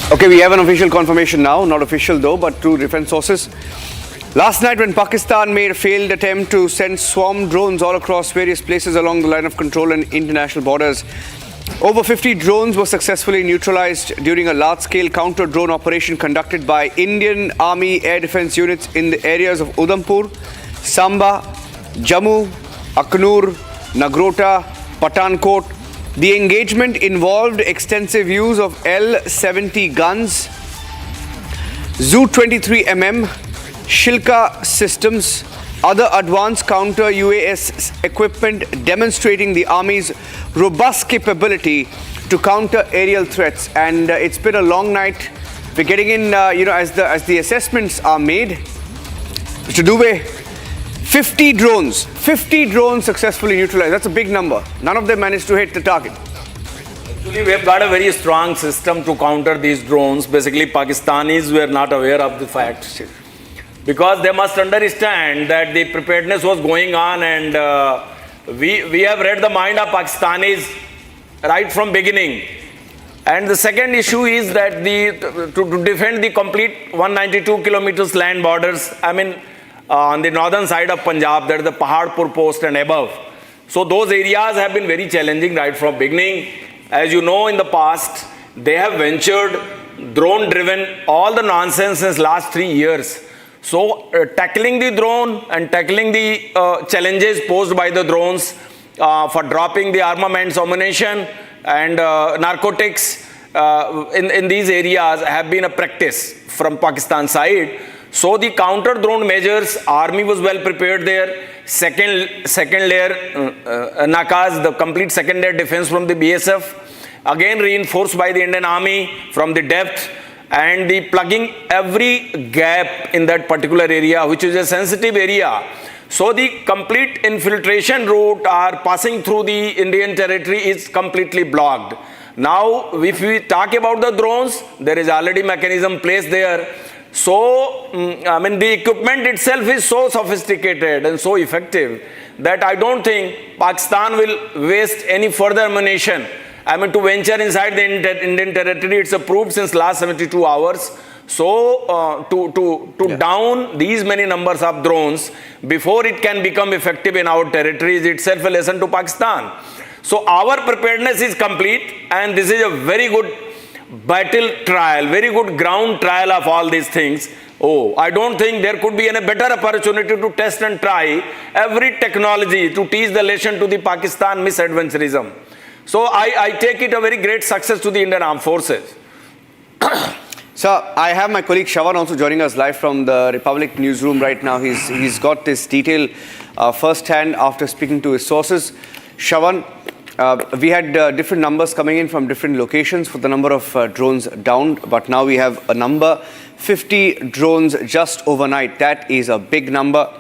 Okay, we have an official confirmation now, not official though, but through different sources. Last night when Pakistan made a failed attempt to send swarm drones all across various places along the line of control and international borders, over 50 drones were successfully neutralized during a large-scale counter-drone operation conducted by Indian Army Air Defence units in the areas of Udhampur, Samba, Jammu, Akhnur, Nagrota, Pathankot. The engagement involved extensive use of L-70 guns, Zu-23mm, Shilka systems, other advanced counter-UAS equipment demonstrating the Army's robust capability to counter aerial threats. And it's been a long night. We're getting in, as the assessments are made. Mr. Dubey, 50 drones successfully neutralized. That's a big number. None of them managed to hit the target. Actually, we have got a very strong system to counter these drones. Basically, Pakistanis were not aware of the fact, because they must understand that the preparedness was going on, and we have read the mind of Pakistanis right from beginning. And the second issue is that to defend the complete 192 kilometers land borders, on the northern side of Punjab, there is the Pahalgam post and above. So those areas have been very challenging right from beginning. As you know, in the past, they have ventured drone-driven all the nonsense since last 3 years. So tackling the drone and tackling the challenges posed by the drones for dropping the armaments, ammunition and narcotics in these areas have been a practice from Pakistan side. So the counter drone measures, Army was well prepared there. Second layer Nakas, the complete second layer defense from the BSF, again reinforced by the Indian Army from the depth, and the plugging every gap in that particular area, which is a sensitive area. So the complete infiltration route are passing through the Indian territory is completely blocked. Now, if we talk about the drones, there is already mechanism placed there. So, the equipment itself is so sophisticated and so effective that I don't think Pakistan will waste any further ammunition. To venture inside the Indian territory, it's approved since last 72 hours. So, to down these many numbers of drones before it can become effective in our territory is itself a lesson to Pakistan. So, our preparedness is complete, and this is a very good battle trial, very good ground trial of all these things. I don't think there could be any better opportunity to test and try every technology to teach the lesson to the Pakistan misadventurism. So I take it a very great success to the Indian Armed Forces. Sir, I have my colleague Shravan also joining us live from the Republic newsroom right now. He's got this detail firsthand after speaking to his sources. Shravan, we had different numbers coming in from different locations for the number of drones downed, but now we have a number, 50 drones just overnight. That is a big number.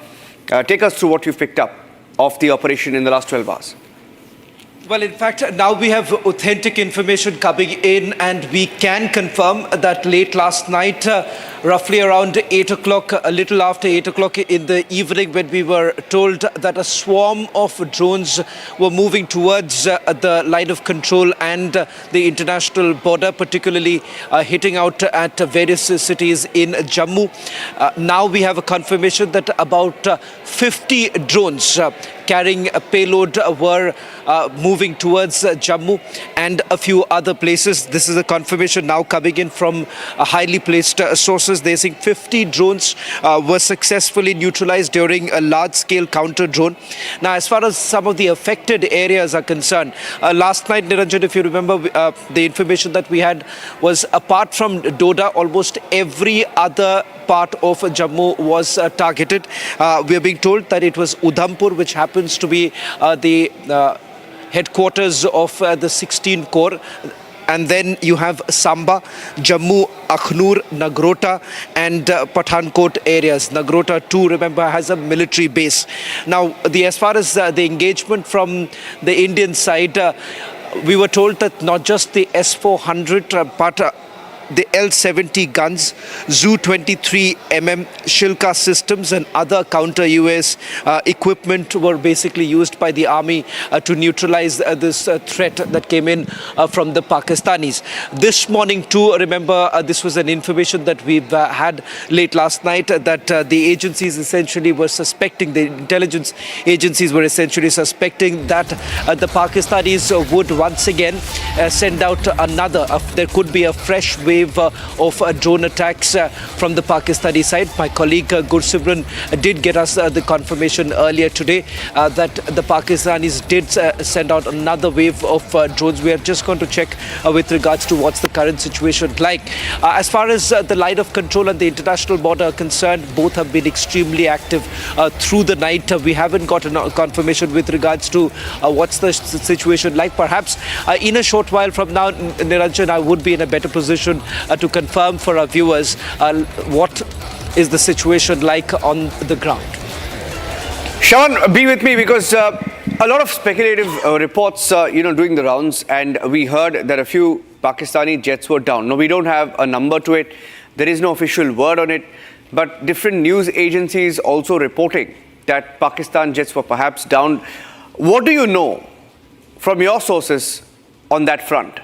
Take us through what you've picked up of the operation in the last 12 hours. Well, in fact, now we have authentic information coming in, and we can confirm that late last night, roughly around 8 o'clock, a little after 8 o'clock in the evening, when we were told that a swarm of drones were moving towards the line of control and the international border, particularly hitting out at various cities in Jammu. Now we have a confirmation that about 50 drones carrying a payload were moving towards Jammu and a few other places. This is a confirmation now coming in from highly placed sources. They're saying 50 drones were successfully neutralized during a large-scale counter-drone. Now, as far as some of the affected areas are concerned, last night, Niranjan, if you remember, the information that we had was apart from Doda, almost every other part of Jammu was targeted. We are being told that it was Udhampur, which happens to be the headquarters of the 16 Corps. And then you have Samba, Jammu, Akhnur, Nagrota and Pathankot areas. Nagrota too, remember, has a military base. Now, as far as the engagement from the Indian side, we were told that not just the S-400, but the L-70 guns, Zu-23 mm Shilka systems and other counter-UAS equipment were basically used by the army to neutralize this threat that came in from the Pakistanis. This morning too, remember, this was an information that we've had late last night that the agencies essentially were suspecting, the intelligence agencies were essentially suspecting that the Pakistanis would once again send out another, there could be a fresh wave of drone attacks from the Pakistani side. My colleague Gursimran did get us the confirmation earlier today that the Pakistanis did send out another wave of drones. We are just going to check with regards to what's the current situation like. As far as the line of control and the international border are concerned, both have been extremely active through the night. We haven't got a confirmation with regards to what's the situation like. Perhaps in a short while from now, Niranjan, I would be in a better position to confirm for our viewers what is the situation like on the ground. Shawan, be with me because a lot of speculative reports, doing the rounds, and we heard that a few Pakistani jets were down. No, we don't have a number to it. There is no official word on it, but different news agencies also reporting that Pakistan jets were perhaps down. What do you know from your sources on that front?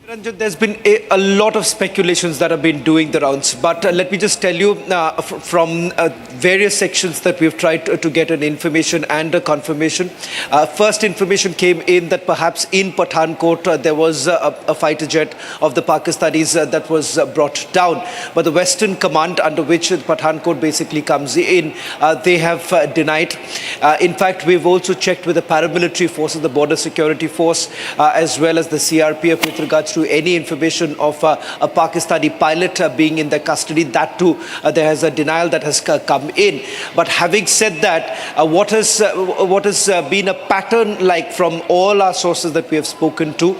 Ranjan, there's been a lot of speculations that have been doing the rounds, but let me just tell you from various sections that we've tried to get an information and a confirmation. First information came in that perhaps in Pathankot there was a fighter jet of the Pakistanis that was brought down, but the Western Command under which Pathankot basically comes in, they have denied. In fact, we've also checked with the paramilitary forces, the border security force, as well as the CRPF with regards to any information of a Pakistani pilot being in their custody. That too, there is a denial that has come in. But having said that, what has been a pattern like from all our sources that we have spoken to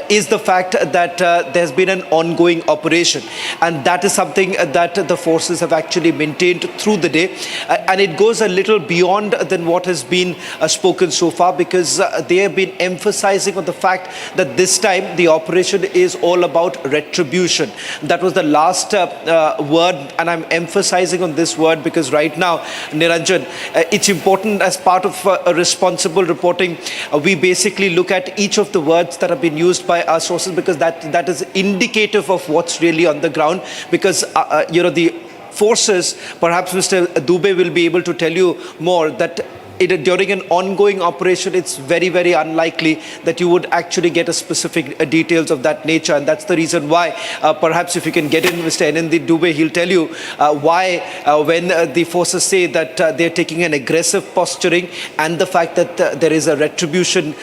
is the fact that there's been an ongoing operation, and that is something that the forces have actually maintained through the day, and it goes a little beyond than what has been spoken so far, because they have been emphasizing on the fact that this time the operation is all about retribution. That was the last word, and I'm emphasizing on this word because right now, Niranjan, it's important as part of a responsible reporting. We basically look at each of the words that have been used by our sources, because that is indicative of what's really on the ground. Because the forces, perhaps Mr. Dubey will be able to tell you more, that during an ongoing operation, it's very, very unlikely that you would actually get a specific details of that nature. And that's the reason why, perhaps if you can get in Mr. Anandi Dubey, he'll tell you why when the forces say that they're taking an aggressive posturing and the fact that there is a retribution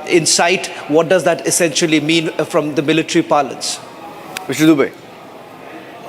in sight, what does that essentially mean from the military parlance? Mr. Dubey.